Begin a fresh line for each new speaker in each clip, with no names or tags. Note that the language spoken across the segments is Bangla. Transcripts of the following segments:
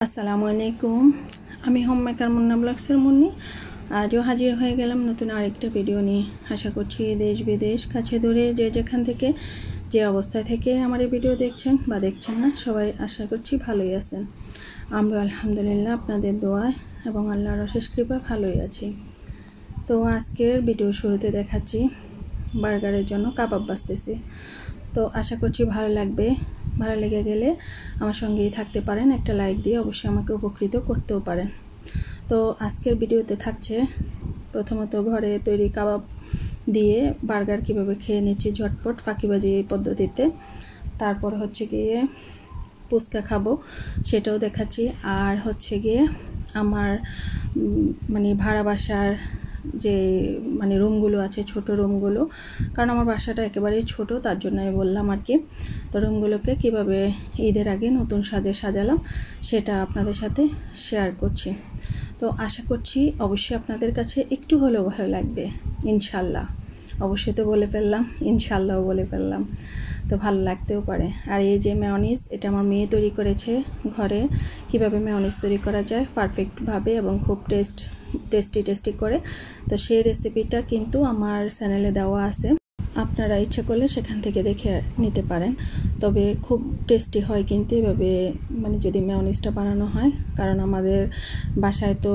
আসসালামু আলাইকুম। আমি হোমমেকার মুন্না ব্লগসের মুন্নি। আজও হাজির হয়ে গেলাম নতুন আরেকটা ভিডিও নিয়ে। আশা করছি দেশ বিদেশ কাছে দূরে যে যেখান থেকে যে অবস্থায় থেকে আমার এই ভিডিও দেখছেন বা দেখছেন না, সবাই আশা করছি ভালোই আছেন। আমরা আলহামদুলিল্লাহ আপনাদের দোয়ায় এবং আল্লাহর অশেষ কৃপা ভালোই আছি। তো আজকের ভিডিও শুরুতে দেখাচ্ছি বার্গারের জন্য কাবাব বাছতেছি। তো আশা করছি ভালো লাগবে। ভালো লেগে গেলে আমার সঙ্গেই থাকতে পারেন, একটা লাইক দিয়ে অবশ্যই আমাকে উপকৃত করতেও পারেন। তো আজকের ভিডিওতে থাকছে প্রথমত ঘরে তৈরি কাবাব দিয়ে বার্গার কিভাবে খেয়ে নিচ্ছি ঝটপট ফাঁকিবাজি এই পদ্ধতিতে। তারপর হচ্ছে গিয়ে ফুচকা খাবো, সেটাও দেখাচ্ছি। আর হচ্ছে গিয়ে আমার ভাড়া বাসার যে রুমগুলো আছে, ছোট রুমগুলো, কারণ আমার বাসাটা একেবারেই ছোট, তার জন্য আমি বললাম আর কি। তো রুমগুলোকে কীভাবে ঈদের আগে নতুন সাজে সাজালাম সেটা আপনাদের সাথে শেয়ার করছি। তো আশা করছি অবশ্যই আপনাদের কাছে একটু হলেও ভালো লাগবে ইনশাল্লাহ। অবশ্যই তো বলে ফেললাম, ইনশাল্লাহও বলে ফেললাম, তো ভালো লাগতেও পারে। আর এই যে মেয়োনিজ, এটা আমার মেয়ে তৈরি করেছে ঘরে। কিভাবে মেয়োনিজ তৈরি করা যায় পারফেক্টভাবে এবং খুব টেস্টি করে, তো সেই রেসিপিটা কিন্তু আমার চ্যানেলে দেওয়া আছে, আপনারা ইচ্ছা করলে সেখান থেকে দেখে নিতে পারেন। তবে খুব টেস্টি হয় কিন্তু এভাবে যদি মেয়োনিজটা বানানো হয়, কারণ আমাদের বাসায় তো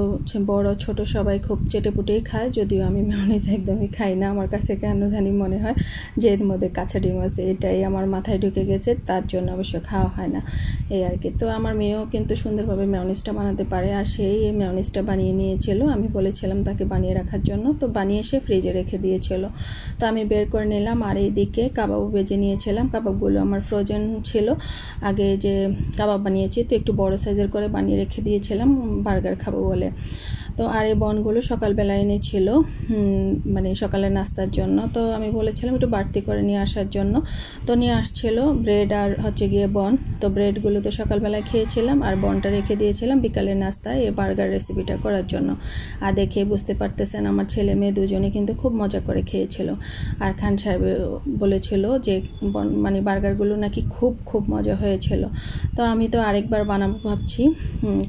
বড় ছোট সবাই খুব চেটেপুটেই খায়। যদিও আমি মেয়োনিজ একদমই খাই না, আমার কাছে কেন জানি মনে হয় যে এর মধ্যে কাঁচা ডিম আছে, এটাই আমার মাথায় ঢুকে গেছে, তার জন্য অবশ্য খাওয়া হয় না এই আর কি। তো আমার মেয়েও কিন্তু সুন্দরভাবে মেয়োনিজটা বানাতে পারে, আর সেই এই মেয়োনিজটা বানিয়ে নিয়েছিল। আমি বলেছিলাম তাকে বানিয়ে রাখার জন্য, তো বানিয়ে সে ফ্রিজে রেখে দিয়েছিল। তো আমি বের করে নিলাম। আর এইদিকে কাবাবও ভেজে নিয়েছিলাম। কাবাবগুলো আমার ফ্রোজেন ছিল, আগে যে কাবাব বানিয়েছি তো একটু বড় সাইজের করে বানিয়ে রেখে দিয়েছিলাম বার্গার খাবো বলে। তো আর এই বনগুলো সকালবেলা এনেছিল সকালের নাস্তার জন্য। তো আমি বলেছিলাম একটু বাড়তি করে নিয়ে আসার জন্য, তো নিয়ে আসছিল ব্রেড আর হচ্ছে গিয়ে বন। তো ব্রেডগুলো তো সকালবেলায় খেয়েছিলাম আর বনটা রেখে দিয়েছিলাম বিকালের নাস্তায় এই বার্গার রেসিপিটা করার জন্য। আর দেখে বুঝতে পারতেছেন আমার ছেলে মেয়ে দুজনে কিন্তু খুব মজা করে খেয়েছিল। আর খান সাহেব বলেছিল যে বার্গারগুলো নাকি খুব মজা হয়েছিল। তো আমি তো আরেকবার বানাবো ভাবছি,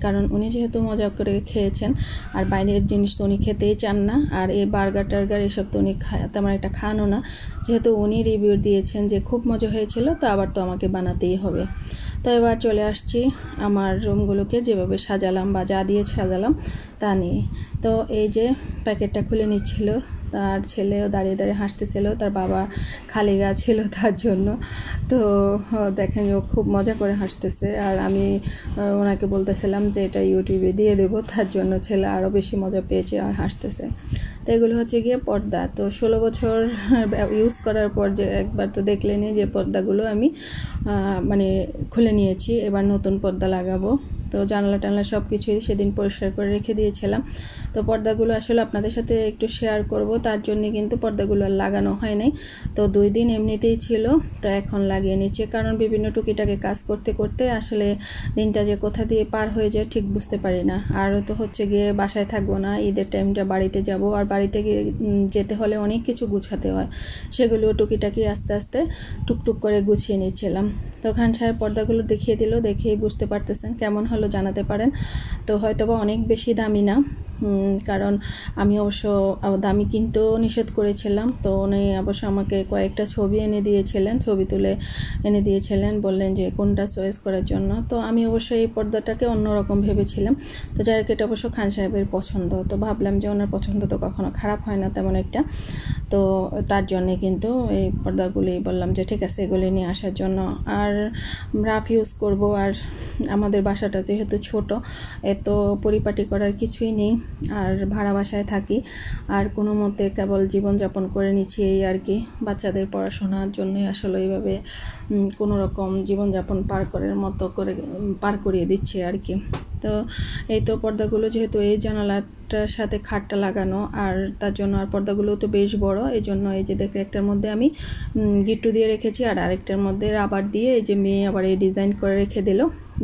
কারণ উনি যেহেতু মজা করে খেয়েছেন আর বাইরের জিনিস তো উনি খেতেই চান না, আর এই বার্গার টার্গার এসব তো উনি তেমন একটা খানও না। যেহেতু উনি রিভিউ দিয়েছেন যে খুব মজা হয়েছিল, তো আবার তো আমাকে বানাতেই হবে। তো এবার চলে আসছি আমার রুমগুলোকে যেভাবে সাজালাম বা যা দিয়ে সাজালাম তা নিয়ে। তো এই যে প্যাকেটটা খুলে নিচ্ছিল, তার ছেলেও দাঁড়িয়ে হাসতেছিল, তার বাবা খালি গা ছিল তার জন্য। তো দেখেন ও খুব মজা করে হাসতেছে, আর আমি ওনাকে বলতেছিলাম যে এটা ইউটিউবে দিয়ে দেবো, তার জন্য ছেলে আরও বেশি মজা পেয়েছে আর হাসতেছে। তো এগুলো হচ্ছে গিয়ে পর্দা। তো 16 বছর ইউজ করার পর যে একবার তো দেখলেনি যে পর্দাগুলো আমি খুলে নিয়েছি, এবার নতুন পর্দা লাগাবো। তো জানলা টানলা সব কিছুই সেদিন পরিষ্কার করে রেখে দিয়েছিলাম। তো পর্দাগুলো আসলে আপনাদের সাথে একটু শেয়ার করব, তার জন্য কিন্তু পর্দাগুলো লাগানো হয় নাই। তো 2 দিন এমনিতেই ছিল, তো এখন লাগিয়ে নিচ্ছে, কারণ বিভিন্ন টুকিটাকে কাজ করতে করতে আসলে দিনটা যে কোথা দিয়ে পার হয়ে যায় ঠিক বুঝতে পারি না। আর তো হচ্ছে গিয়ে বাসায় থাকবো না, ঈদের টাইমটা বাড়িতে যাব, আর বাড়িতে গিয়ে যেতে হলে অনেক কিছু গুছাতে হয়, সেগুলো টুকিটাকি আস্তে আস্তে টুকটুক করে গুছিয়ে নিচ্ছিলাম। তো খান সাহেব পর্দাগুলো দেখিয়ে দিল, দেখেই বুঝতে পারতেছেন কেমন হলো জানাতে পারেন। তো হয়তোবা অনেক বেশি দামি না, কারণ আমি অবশ্য দামি কিনতেও নিষেধ করেছিলাম। তো উনি অবশ্য আমাকে কয়েকটা ছবি এনে দিয়েছিলেন, ছবি তুলে এনে দিয়েছিলেন, বললেন যে কোনটা চয়েস করার জন্য। তো আমি অবশ্য এই পর্দাটাকে অন্যরকম ভেবেছিলাম। তো যাই হোক, এটা অবশ্য খান সাহেবের পছন্দ, তো ভাবলাম যে ওনার পছন্দ তো কখনো খারাপ হয় না তেমন একটা। তো তার জন্যে কিন্তু এই পর্দাগুলি বললাম যে ঠিক আছে এগুলি নিয়ে আসার জন্য। আর রাফ ইউজ করব, আর আমাদের বাসাটা যেহেতু ছোট, এত পরিপাটি করার কিছুই নেই, আর ভাড়া বাসায় থাকি, আর কোনো মতে কেবল জীবনযাপন করে নিচ্ছি এই আর কি। বাচ্চাদের পড়াশোনার জন্যই আসলে এইভাবে কোনো রকম জীবনযাপন পার করিয়ে দিচ্ছে আর কি। তো এই তো পর্দাগুলো যেহেতু এই জানালাটার সাথে খাটটা লাগানো, আর তার জন্য আর পর্দাগুলো তো বেশ বড়, এই জন্য এই যে দেখে একটার মধ্যে আমি গিট্টু দিয়ে রেখেছি, আর আরেকটার মধ্যে রাবার দিয়ে এই যে মেয়ে আবার এই ডিজাইন করে রেখে দিল।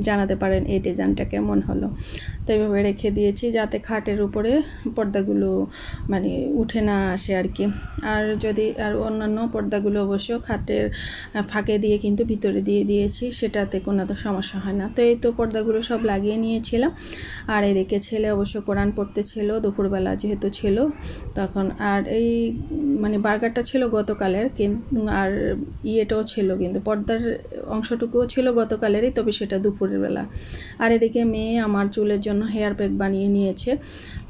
জানাতে পারেন এই ডিজাইনটা কেমন হলো। তো এইভাবে রেখে দিয়েছি যাতে খাটের উপরে পর্দাগুলো মানে উঠে না আসে আর কি। আর যদি আর অন্যান্য পর্দাগুলো অবশ্য খাটের ফাঁকে দিয়ে কিন্তু ভিতরে দিয়ে দিয়েছি, সেটাতে কোনো তো সমস্যা হয় না। তো এই তো পর্দাগুলো সব লাগিয়ে নিয়েছিলাম। আর এদিকে ছেলে অবশ্য কোরআন পড়তেছিল দুপুরবেলা যেহেতু ছিল তখন। আর এই মানে বার্গারটা ছিল গতকালের, কিন্তু আর ইয়েটাও ছিল কিন্তু পর্দার অংশটুকুও ছিল গতকালেরই, তবে সেটা দুপুরের বেলা। আর এদিকে মেয়ে আমার চুলের জন্য হেয়ার প্যাক বানিয়ে নিয়েছে।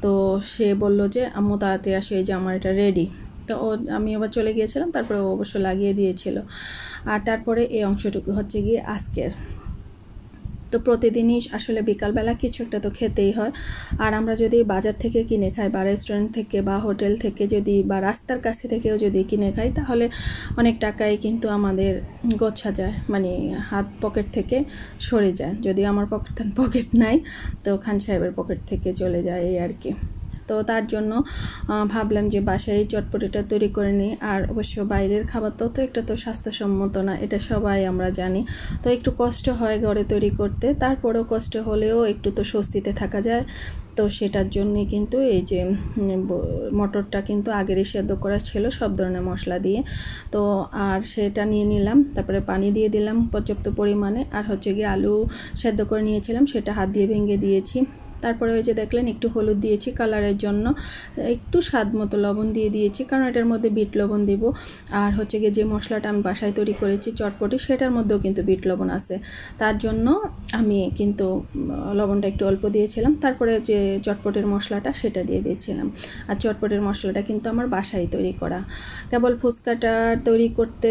তো সে বলল যে আম্মু তাড়াতাড়ি আসো, এই যে আমার এটা রেডি। তো আমি আবার চলে গিয়েছিলাম, তারপরে ও অবশ্য লাগিয়ে দিয়েছিল। আর তারপরে এই অংশটুকু হচ্ছে গিয়ে আজকের। তো প্রতিদিনই আসলে বিকালবেলা কিছু একটা তো খেতেই হয়। আর আমরা যদি বাজার থেকে কিনে খাই বা রেস্টুরেন্ট থেকে বা হোটেল থেকে যদি বা রাস্তার কাছে থেকেও যদি কিনে খাই তাহলে অনেক টাকাই কিন্তু আমাদের গোছা যায়, মানে হাত পকেট থেকে সরে যায়। যদি আমার পকেট নাই তো খান সাহেবের পকেট থেকে চলে যায় এই আর কি। তো তার জন্য ভাবলাম যে বাসায় চটপটিটা তৈরি করে নিই। আর অবশ্য বাইরের খাবার তো একটা তো স্বাস্থ্যসম্মত না, এটা সবাই আমরা জানি। তো একটু কষ্ট হয় ঘরে তৈরি করতে, তারপরেও কষ্ট হলেও একটু তো স্বস্তিতে থাকা যায়। তো সেটার জন্যই কিন্তু এই যে মটরটা কিন্তু আগেরই সেদ্ধ করা ছিল সব ধরনের মশলা দিয়ে। তো আর সেটা নিয়ে নিলাম, তারপরে পানি দিয়ে দিলাম পর্যাপ্ত পরিমাণে। আর হচ্ছে গিয়ে আলু সেদ্ধ করে নিয়েছিলাম, সেটা হাত দিয়ে ভেঙে দিয়েছি। তারপরে ওই যে দেখলেন একটু হলুদ দিয়েছি কালারের জন্য, একটু স্বাদ মতো লবণ দিয়ে দিয়েছি, কারণ এটার মধ্যে বিট লবণ দিব। আর হচ্ছে গিয়ে যে মশলাটা আমি বাসায় তৈরি করেছি চটপটি, সেটার মধ্যেও কিন্তু বিট লবণ আছে, তার জন্য আমি কিন্তু লবণটা একটু অল্প দিয়েছিলাম। তারপরে যে চটপটির মশলাটা সেটা দিয়ে দিয়েছিলাম। আর চটপটির মশলাটা কিন্তু আমার বাসায় তৈরি করা। কেবল ফুচকাটা তৈরি করতে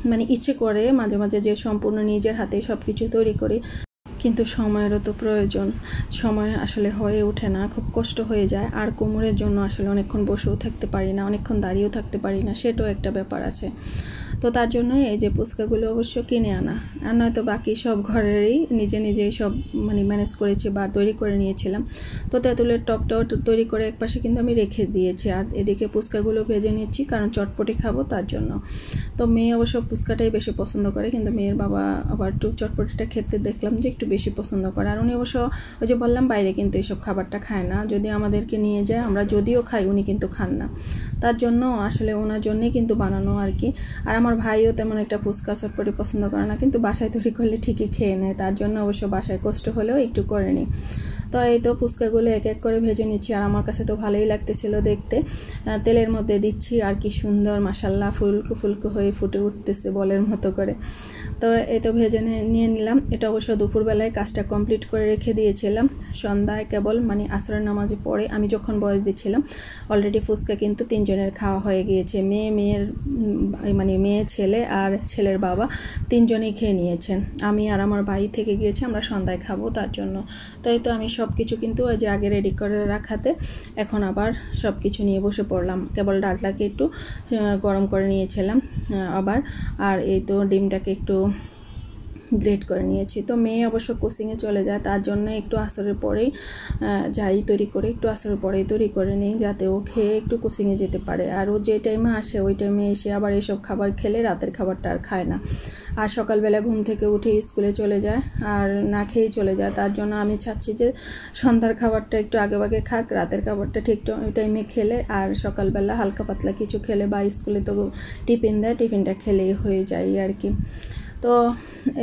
মানে ইচ্ছে করে মাঝে মাঝে যে সম্পূর্ণ নিজের হাতে সব কিছু তৈরি করি, কিন্তু সময়েরও তো প্রয়োজন, সময় আসলে হয়ে ওঠে না, খুব কষ্ট হয়ে যায়। আর কোমরের জন্য আসলে অনেকক্ষণ বসেও থাকতে পারি না, অনেকক্ষণ দাঁড়িয়েও থাকতে পারি না, সেটাও একটা ব্যাপার আছে। তো তার জন্য এই যে ফুচকাগুলো অবশ্য কিনে আনা, আর নয়তো বাকি সব ঘরেরই নিজেই সব মানে ম্যানেজ করেছি বা তৈরি করে নিয়েছিলাম। তো তেঁতুলের টকটাও তৈরি করে একপাশে কিন্তু আমি রেখে দিয়েছি। আর এদিকে ফুচকাগুলো ভেজে নিচ্ছি, কারণ চটপটি খাবো তার জন্য। তো মেয়ে অবশ্য ফুচকাটাই বেশি পছন্দ করে, কিন্তু মেয়ের বাবা আবার একটু চটপটিটা খেতে দেখলাম যে একটু বেশি পছন্দ করে। আর উনি অবশ্য ওই যে বললাম বাইরে কিন্তু এইসব খাবারটা খায় না, যদি আমাদেরকে নিয়ে যায় আমরা যদিও খাই উনি কিন্তু খান না। তার জন্য আসলে ওনার জন্যই কিন্তু বানানো আর কি। আর আমার ভাইও তেমন একটা ফুচকা চটপটি পছন্দ করে না, কিন্তু বাসায় তৈরি করলে ঠিকই খেয়ে নেয়, তার জন্য অবশ্য বাসায় কষ্ট হলেও একটু করে নিই। তো এই তো ফুচকাগুলো এক এক করে ভেজে নিচ্ছি। আর আমার কাছে তো ভালোই লাগতেছিল দেখতে, তেলের মধ্যে দিচ্ছি আর কি সুন্দর মাশাল্লাহ ফুলকো ফুলকো হয়ে ফুটে উঠতেছে বলের মতো করে। তো এই তো ভেজে নিয়ে নিলাম। এটা অবশ্য দুপুরবেলায় কাজটা কমপ্লিট করে রেখে দিয়েছিলাম, সন্ধ্যায় কেবল মানে আসরের নামাজে পড়ে আমি যখন বয়স দিচ্ছিলাম অলরেডি ফুচকা কিন্তু 3 জনের খাওয়া হয়ে গিয়েছে। মেয়ে ছেলে আর ছেলের বাবা 3 জনেই খেয়ে নিয়েছেন, আমি আর আমার ভাই থেকে গিয়েছি আমরা সন্ধ্যায় খাবো তার জন্য। তাই তো আমি সব কিছু কিন্তু ওই যে আগে রেডি করে রাখাতে এখন আবার সব কিছু নিয়ে বসে পড়লাম। কেবল ডালটাকে একটু গরম করে নিয়েছিলাম আবার, আর এই তো ডিমটাকে একটু গ্রেট করে নিয়েছি। তো মেয়ে অবশ্য কোচিংয়ে চলে যায়, তার জন্য একটু আসরের পরেই যাই তৈরি করে, একটু আসরের পরেই তৈরি করে নিই যাতে ও খেয়ে একটু কোচিংয়ে যেতে পারে। আর ও যে টাইমে আসে ওই টাইমে এসে আবার এইসব খাবার খেলে রাতের খাবারটা আর খায় না। আর সকালবেলা ঘুম থেকে উঠে স্কুলে চলে যায় আর না খেয়েই চলে যায়, তার জন্য আমি চাচ্ছি যে সন্ধ্যার খাবারটা একটু আগে খাক, রাতের খাবারটা ঠিক টাইমে খেলে আর সকালবেলা হালকা পাতলা কিছু খেলে, বা স্কুলে তো টিফিন দেয়, টিফিনটা খেলেই হয়ে যায় আর কি। তো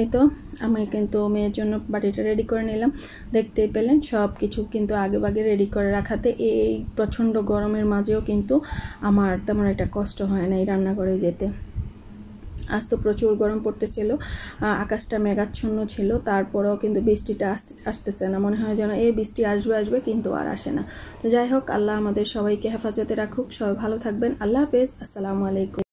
এই তো আমি কিন্তু মেয়ের জন্য বাটিটা রেডি করে নিলাম। দেখতেই পেলেন সব কিছু কিন্তু আগে রেডি করে রাখাতে এই প্রচণ্ড গরমের মাঝেও কিন্তু আমার তেমন একটা কষ্ট হয় না এই রান্নাঘরে যেতে। আজ তো প্রচুর গরম পড়তেছিল, আকাশটা মেঘাচ্ছন্ন ছিল, তারপরেও কিন্তু বৃষ্টিটা আসতেছে না, মনে হয় যেন এই বৃষ্টি আসবে কিন্তু আর আসে না। তো যাই হোক, আল্লাহ আমাদের সবাইকে হেফাজতে রাখুক, সবাই ভালো থাকবেন। আল্লাহ হাফেজ, আসসালামু আলাইকুম।